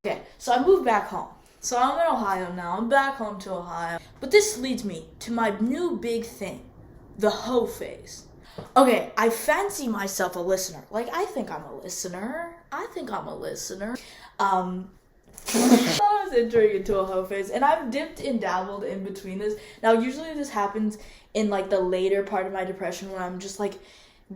Okay, so I moved back home. So I'm in Ohio now. I'm back home to Ohio. But this leads me to my new big thing, the hoe phase. Okay, I fancy myself a listener. Like, I think I'm a listener. I was entering into a hoe phase, and I've dipped and dabbled in between this. Now, usually this happens in, like, the later part of my depression when I'm just, like,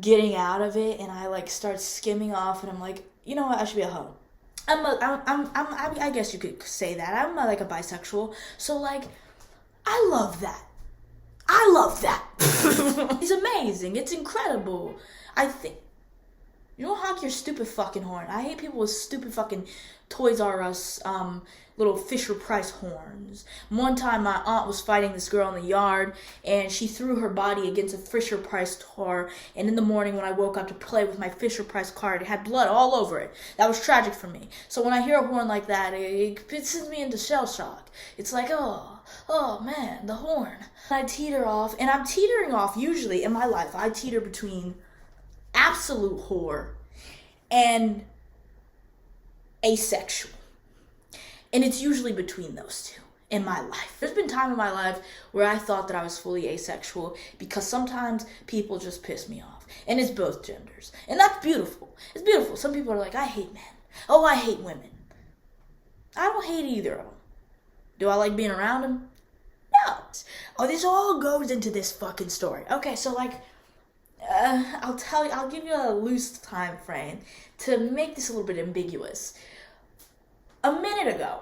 getting out of it, and I, like, start skimming off, and I'm like, you know what, I should be a hoe. I guess you could say that. I'm like a bisexual, so, like, I love that. It's amazing. It's incredible. I think. You don't honk your stupid fucking horn. I hate people with stupid fucking Toys R Us, little Fisher Price horns. One time my aunt was fighting this girl in the yard, and she threw her body against a Fisher Price car, and in the morning when I woke up to play with my Fisher Price car, it had blood all over it. That was tragic for me. So when I hear a horn like that, it sends me into shell shock. It's like, oh man, the horn. I teeter off, and I'm teetering off usually in my life. I teeter between absolute whore and asexual. And it's usually between those two in my life. There's been time in my life where I thought that I was fully asexual because sometimes people just piss me off. And it's both genders. And that's beautiful. It's beautiful. Some people are like, I hate men. Oh, I hate women. I don't hate either of them. Do I like being around them? No. Oh, this all goes into this fucking story. Okay, so like, I'll give you a loose time frame to make this a little bit ambiguous. A minute ago,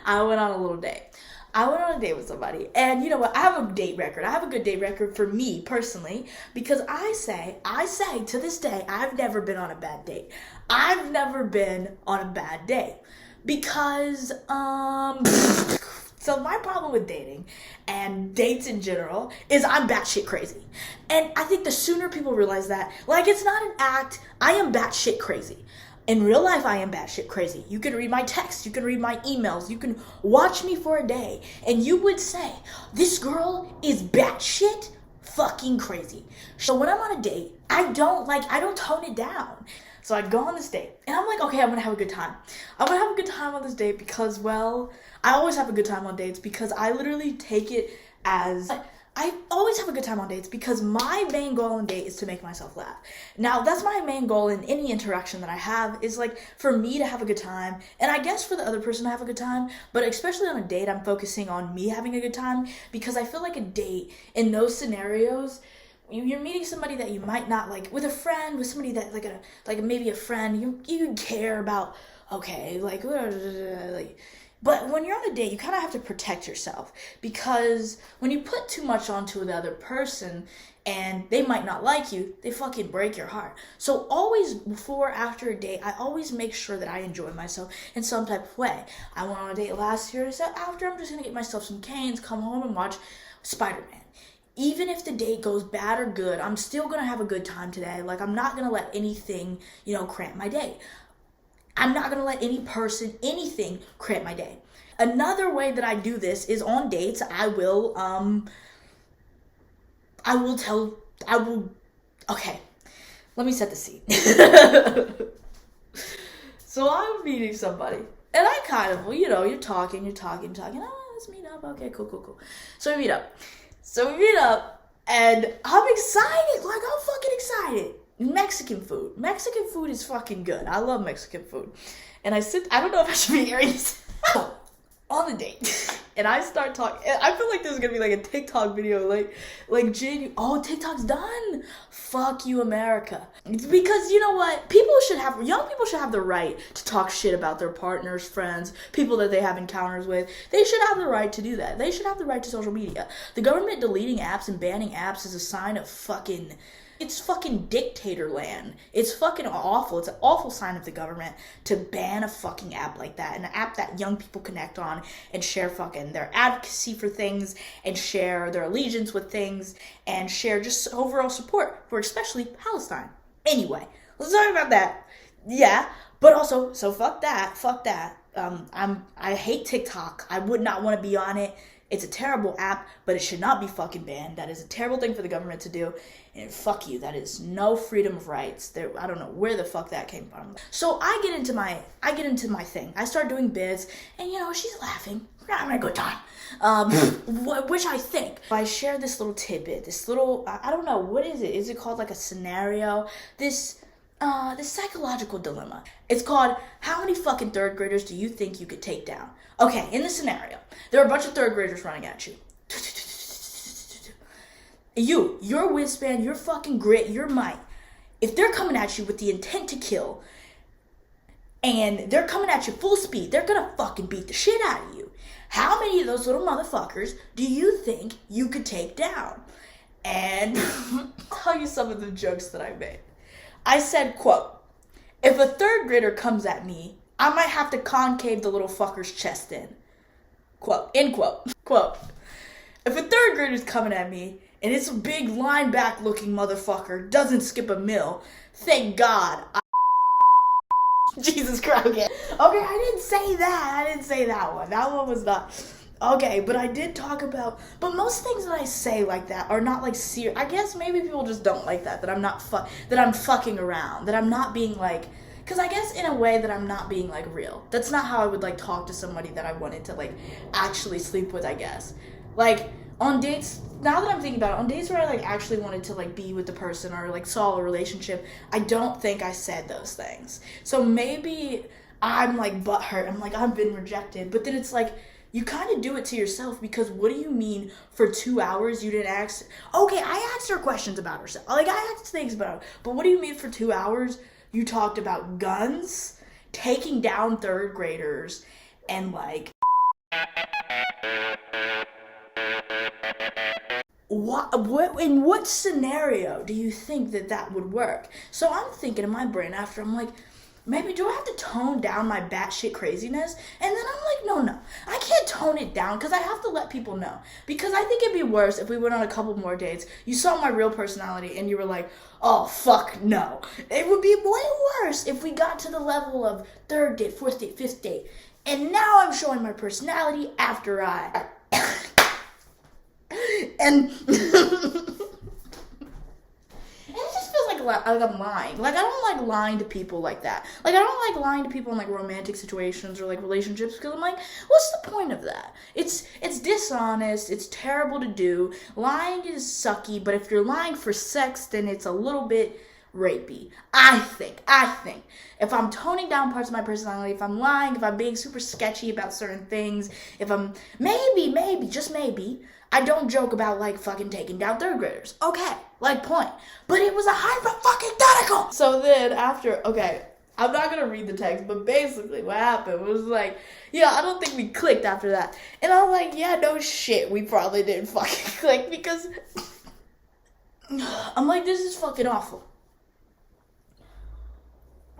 I went on a little date. I went on a date with somebody, and you know what? I have a date record. I have a good date record for me personally, because I say to this day, I've never been on a bad date. I've never been on a bad date because So my problem with dating and dates in general is I'm batshit crazy. And I think the sooner people realize that, like, it's not an act, I am batshit crazy. In real life, I am batshit crazy. You can read my texts, you can read my emails, you can watch me for a day, and you would say, this girl is batshit fucking crazy. So when I'm on a date, I don't tone it down. So I go on this date, and I'm like, okay, I'm gonna have a good time. I'm gonna have a good time on this date because, well, I always have a good time on dates because I literally take it as, I always have a good time on dates because my main goal on date is to make myself laugh. Now, that's my main goal in any interaction that I have is, like, for me to have a good time, and I guess for the other person to have a good time, but especially on a date, I'm focusing on me having a good time because I feel like a date in those scenarios, you're meeting somebody that you might not like, with a friend, with somebody that like maybe a friend you care about, okay, like, but when you're on a date, you kind of have to protect yourself because when you put too much onto the other person and they might not like you, they fucking break your heart. So always before, after a date, I always make sure that I enjoy myself in some type of way. I went on a date last year, so after I'm just gonna get myself some canes, come home and watch Spider-Man. Even if the date goes bad or good, I'm still gonna have a good time today. Like, I'm not gonna let anything, cramp my day. I'm not gonna let anything cramp my day. Another way that I do this is on dates, okay, let me set the scene. So I'm meeting somebody, and I kind of, you're talking, oh, let's meet up, okay, cool. So we meet up, and I'm excited, like, I'm fucking excited. Mexican food is fucking good. I love Mexican food. And I don't know if I should be airing this on the date. And I start talking. I feel like this is gonna be like a TikTok video, like Jane. Oh, TikTok's done. Fuck you, America. Because you know what? Young people should have the right to talk shit about their partners, friends, people that they have encounters with. They should have the right to do that. They should have the right to social media. The government deleting apps and banning apps is a sign of it's fucking dictator land. It's fucking awful. It's an awful sign of the government to ban a fucking app like that. An app that young people connect on and share fucking their advocacy for things and share their allegiance with things and share just overall support for especially Palestine. Anyway, let's talk about that. Yeah, but also, so fuck that. I hate TikTok. I would not want to be on it. It's a terrible app, but it should not be fucking banned. That is a terrible thing for the government to do. And fuck you. That is no freedom of rights. I don't know where the fuck that came from. So I get into my thing. I start doing bids, and she's laughing. We're having a good time. Which I think. I share this little tidbit, this little, I don't know, what is it? Is it called like a scenario? This psychological dilemma. It's called, how many fucking third graders do you think you could take down? Okay, in this scenario, there are a bunch of third graders running at you. Your wingspan, your fucking grit, your might. If they're coming at you with the intent to kill, and they're coming at you full speed, they're gonna fucking beat the shit out of you. How many of those little motherfuckers do you think you could take down? And I'll tell you some of the jokes that I made. I said, quote, if a third grader comes at me, I might have to concave the little fucker's chest in. Quote, end quote. Quote, if a third grader's coming at me, and it's a big lineback looking motherfucker, doesn't skip a meal, thank God Jesus Christ. Okay, I didn't say that. I didn't say that one. That one was not. Okay, but I did talk about, but most things that I say like that are not like serious. I guess maybe people just don't like that I'm not that I'm fucking around, that I'm not being like, because I guess in a way that I'm not being like real. That's not how I would like talk to somebody that I wanted to like actually sleep with, I guess. Like on dates, now that I'm thinking about it, on dates where I like actually wanted to like be with the person or like saw a relationship, I don't think I said those things. So maybe I'm like butthurt. I'm like, I've been rejected. But then it's like, you kind of do it to yourself, because what do you mean for 2 hours you didn't ask? Okay, I asked her questions about herself. Like, I asked things about her. But what do you mean for 2 hours you talked about guns, taking down third graders, and like... In what scenario do you think that would work? So I'm thinking in my brain after, I'm like, maybe do I have to tone down my batshit craziness? And then I'm like, no, I can't tone it down, because I have to let people know. Because I think it'd be worse if we went on a couple more dates, you saw my real personality, and you were like, oh, fuck no. It would be way worse if we got to the level of third date, fourth date, fifth date, and now I'm showing my personality after I... and... It just feels like I'm lying. Like, I don't like lying to people like that. Like, I don't like lying to people in, like, romantic situations or, like, relationships, because I'm like, what's the point of that? It's dishonest. It's terrible to do. Lying is sucky, but if you're lying for sex, then it's a little bit rapey. I think. If I'm toning down parts of my personality, if I'm lying, if I'm being super sketchy about certain things, if I'm, maybe, just maybe, I don't joke about, like, fucking taking down third graders. Okay, like, point. But it was a hypothetical. So then after, okay, I'm not going to read the text, but basically what happened was like, yeah, I don't think we clicked after that. And I'm like, yeah, no shit, we probably didn't fucking click, because I'm like, this is fucking awful.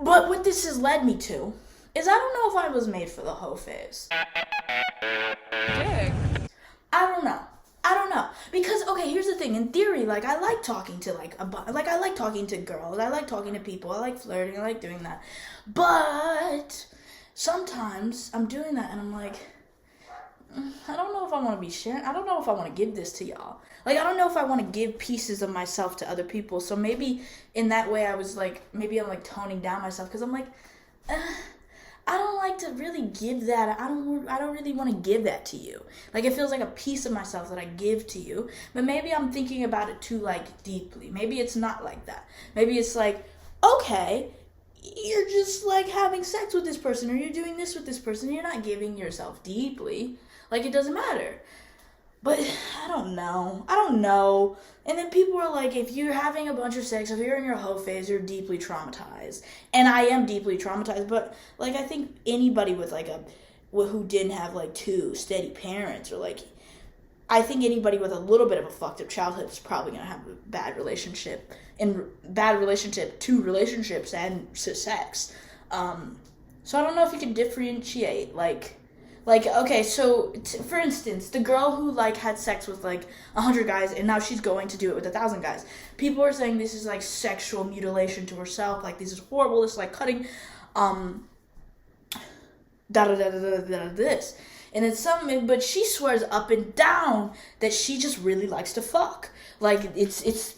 But what this has led me to is I don't know if I was made for the hoe phase. Dick. I don't know. Because, okay, here's the thing. In theory, like, I like talking to, like, I like talking to girls. I like talking to people. I like flirting. I like doing that. But sometimes I'm doing that, and I'm like, I don't know if I want to be sharing. I don't know if I want to give this to y'all. Like, I don't know if I want to give pieces of myself to other people. So maybe in that way I was like, maybe I'm, like, toning down myself, because I'm like, I don't like to really give that. I don't really want to give that to you. Like, it feels like a piece of myself that I give to you. But maybe I'm thinking about it too, like, deeply. Maybe it's not like that. Maybe it's like, okay, you're just, like, having sex with this person, or you're doing this with this person. You're not giving yourself deeply. Like, it doesn't matter. But I don't know. And then people are like, if you're having a bunch of sex, if you're in your hoe phase, you're deeply traumatized. And I am deeply traumatized. But, like, I think anybody with, like, who didn't have, like, 2 steady parents, or, like, I think anybody with a little bit of a fucked up childhood is probably going to have a bad relationship to relationships and to sex. So I don't know if you can differentiate, like, okay, so, for instance, the girl who, like, had sex with, like, 100 guys, and now she's going to do it with 1,000 guys. People are saying this is, like, sexual mutilation to herself. Like, this is horrible. This is, like, cutting, this. And then but she swears up and down that she just really likes to fuck. Like,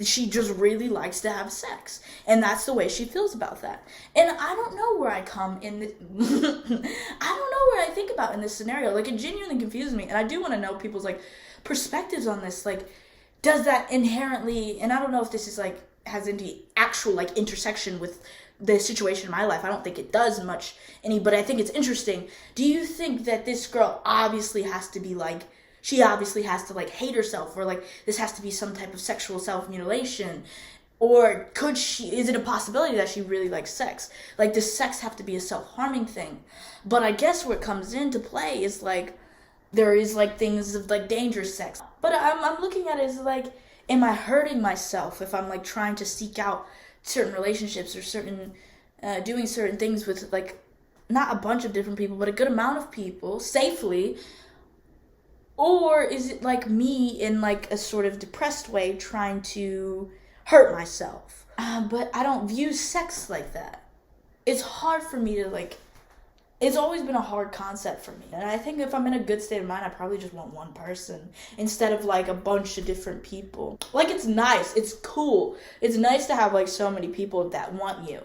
she just really likes to have sex. And that's the way she feels about that. And I don't know where I come in I don't know what I think about in this scenario. Like, it genuinely confuses me. And I do want to know people's, like, perspectives on this. Like, does that inherently, and I don't know if this is, like, has any actual, like, intersection with the situation in my life. I don't think it does much but I think it's interesting. Do you think that this girl obviously has to be, like, she obviously has to, like, hate herself, or, like, this has to be some type of sexual self-mutilation? Or is it a possibility that she really likes sex? Like, does sex have to be a self-harming thing? But I guess what comes into play is, like, there is, like, things of, like, dangerous sex. But I'm looking at it as, like, am I hurting myself if I'm, like, trying to seek out certain relationships or doing certain things with, like, not a bunch of different people, but a good amount of people safely? Or is it, like, me in, like, a sort of depressed way trying to hurt myself? But I don't view sex like that. It's hard for me to, like, it's always been a hard concept for me. And I think if I'm in a good state of mind, I probably just want one person instead of, like, a bunch of different people. Like, it's nice. It's cool. It's nice to have, like, so many people that want you.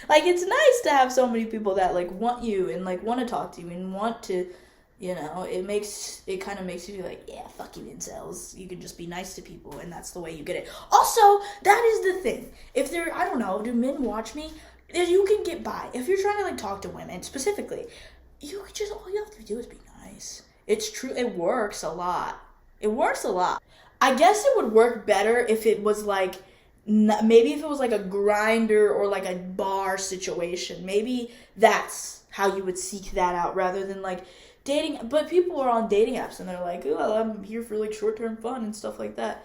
Like, it's nice to have so many people that, like, want you and, like, want to talk to you and want to, you know, it kind of makes you feel like, yeah, fuck you incels. You can just be nice to people, and that's the way you get it. Also, that is the thing. If I don't know, do men watch me? You can get by. If you're trying to, like, talk to women specifically, all you have to do is be nice. It's true. It works a lot. I guess it would work better if it was, like, maybe if it was, like, a grinder or, like, a bar situation. Maybe that's how you would seek that out rather than, like, dating. But people are on dating apps and they're like, oh, I'm here for, like, short-term fun and stuff like that.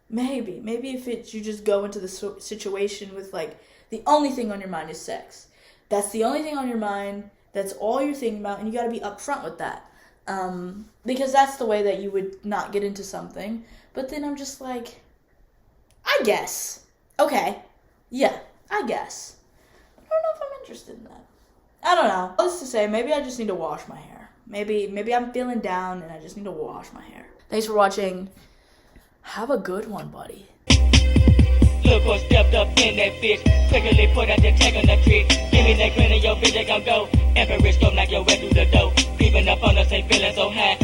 Maybe if you just go into the situation with, like, the only thing on your mind is sex. That's the only thing on your mind. That's all you're thinking about, and you got to be upfront with that. Because that's the way that you would not get into something. But then I'm just like, I guess. Okay. Yeah, I guess. I don't know if I'm interested in that. I don't know. All this to say, maybe I just need to wash my hair. Maybe I'm feeling down and I just need to wash my hair. Thanks for watching. Have a good one, buddy. Look who stepped up in that bitch. Quickly put out the tag on the trick. Give me that grin and your bitch, they gon' go. Emperor scope like your way through the door. Creeping up on us, ain't feeling so high.